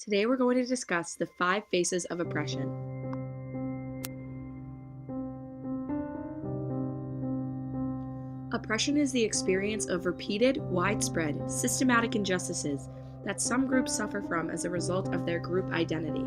Today we're going to discuss the 5 faces of oppression. Oppression is the experience of repeated, widespread, systematic injustices that some groups suffer from as a result of their group identity.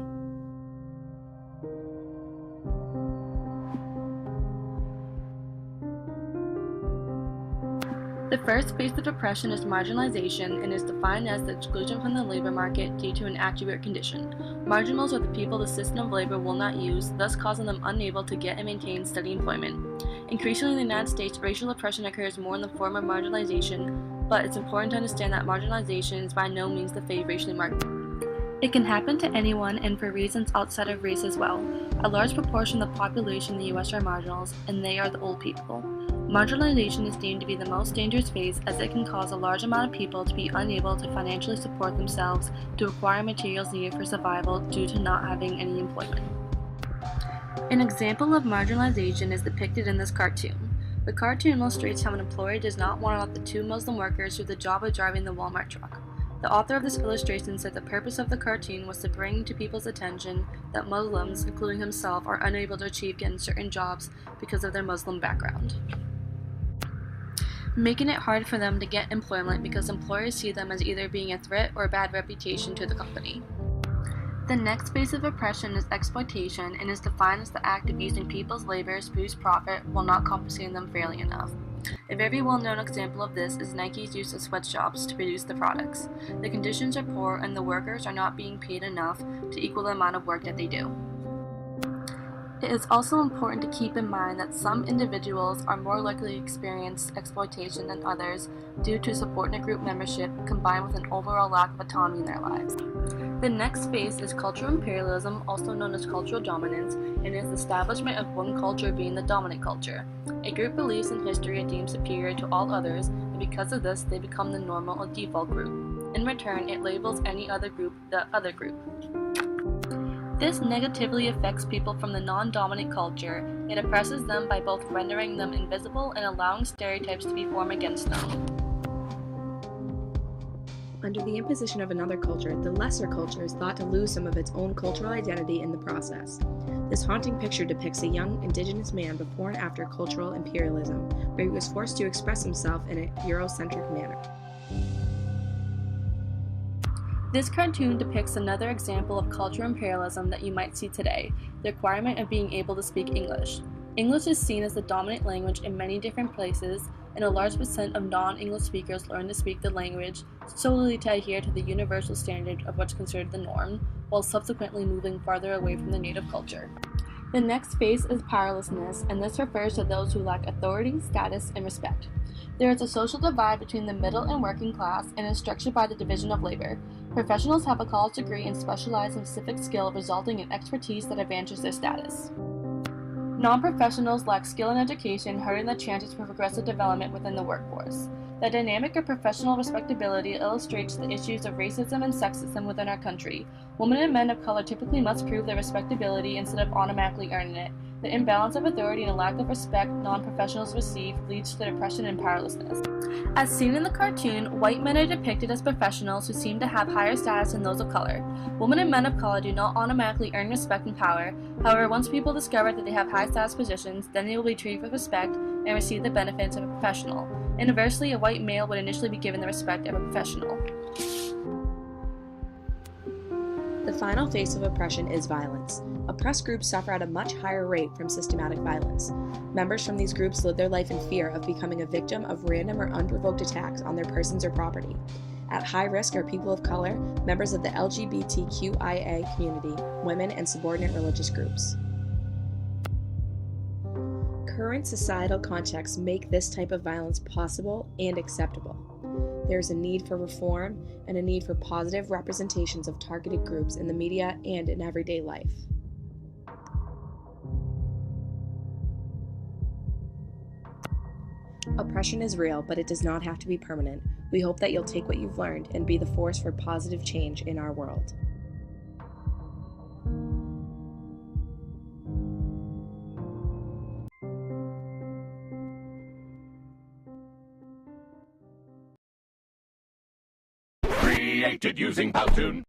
The first phase of oppression is marginalization and is defined as the exclusion from the labor market due to an attribute or condition. Marginals are the people the system of labor will not use, thus causing them unable to get and maintain steady employment. Increasingly in the United States, racial oppression occurs more in the form of marginalization, but it's important to understand that marginalization is by no means the fate of racially marked. It can happen to anyone and for reasons outside of race as well. A large proportion of the population in the US are marginals, and they are the old people. Marginalization is deemed to be the most dangerous phase as it can cause a large amount of people to be unable to financially support themselves to acquire materials needed for survival due to not having any employment. An example of marginalization is depicted in this cartoon. The cartoon illustrates how an employer does not want to let the 2 Muslim workers do the job of driving the Walmart truck. The author of this illustration said the purpose of the cartoon was to bring to people's attention that Muslims, including himself, are unable to achieve getting certain jobs because of their Muslim background, making it hard for them to get employment because employers see them as either being a threat or a bad reputation to the company. The next phase of oppression is exploitation and is defined as the act of using people's labor to produce profit while not compensating them fairly enough. A very well-known example of this is Nike's use of sweatshops to produce the products. The conditions are poor and the workers are not being paid enough to equal the amount of work that they do. It is also important to keep in mind that some individuals are more likely to experience exploitation than others due to subordinate group membership combined with an overall lack of autonomy in their lives. The next phase is cultural imperialism, also known as cultural dominance, and is the establishment of one culture being the dominant culture. A group believes in history and deems superior to all others, and because of this, they become the normal or default group. In return, it labels any other group the other group. This negatively affects people from the non-dominant culture. It oppresses them by both rendering them invisible and allowing stereotypes to be formed against them. Under the imposition of another culture, the lesser culture is thought to lose some of its own cultural identity in the process. This haunting picture depicts a young indigenous man before and after cultural imperialism, where he was forced to express himself in a Eurocentric manner. This cartoon depicts another example of cultural imperialism that you might see today, the requirement of being able to speak English. English is seen as the dominant language in many different places, and a large percent of non-English speakers learn to speak the language solely to adhere to the universal standard of what's considered the norm, while subsequently moving farther away from the native culture. The next phase is powerlessness, and this refers to those who lack authority, status, and respect. There is a social divide between the middle and working class and is structured by the division of labor. Professionals have a college degree and specialize in specific skill, resulting in expertise that advances their status. Non-professionals lack skill and education, hurting the chances for progressive development within the workforce. The dynamic of professional respectability illustrates the issues of racism and sexism within our country. Women and men of color typically must prove their respectability instead of automatically earning it. The imbalance of authority and a lack of respect non-professionals receive leads to depression and powerlessness. As seen in the cartoon, white men are depicted as professionals who seem to have higher status than those of color. Women and men of color do not automatically earn respect and power. However, once people discover that they have high status positions, then they will be treated with respect and receive the benefits of a professional. Inversely, a white male would initially be given the respect of a professional. The final phase of oppression is violence. Oppressed groups suffer at a much higher rate from systematic violence. Members from these groups live their life in fear of becoming a victim of random or unprovoked attacks on their persons or property. At high risk are people of color, members of the LGBTQIA community, women, and subordinate religious groups. Current societal contexts make this type of violence possible and acceptable. There is a need for reform and a need for positive representations of targeted groups in the media and in everyday life. Oppression is real, but it does not have to be permanent. We hope that you'll take what you've learned and be the force for positive change in our world. Created using Powtoon.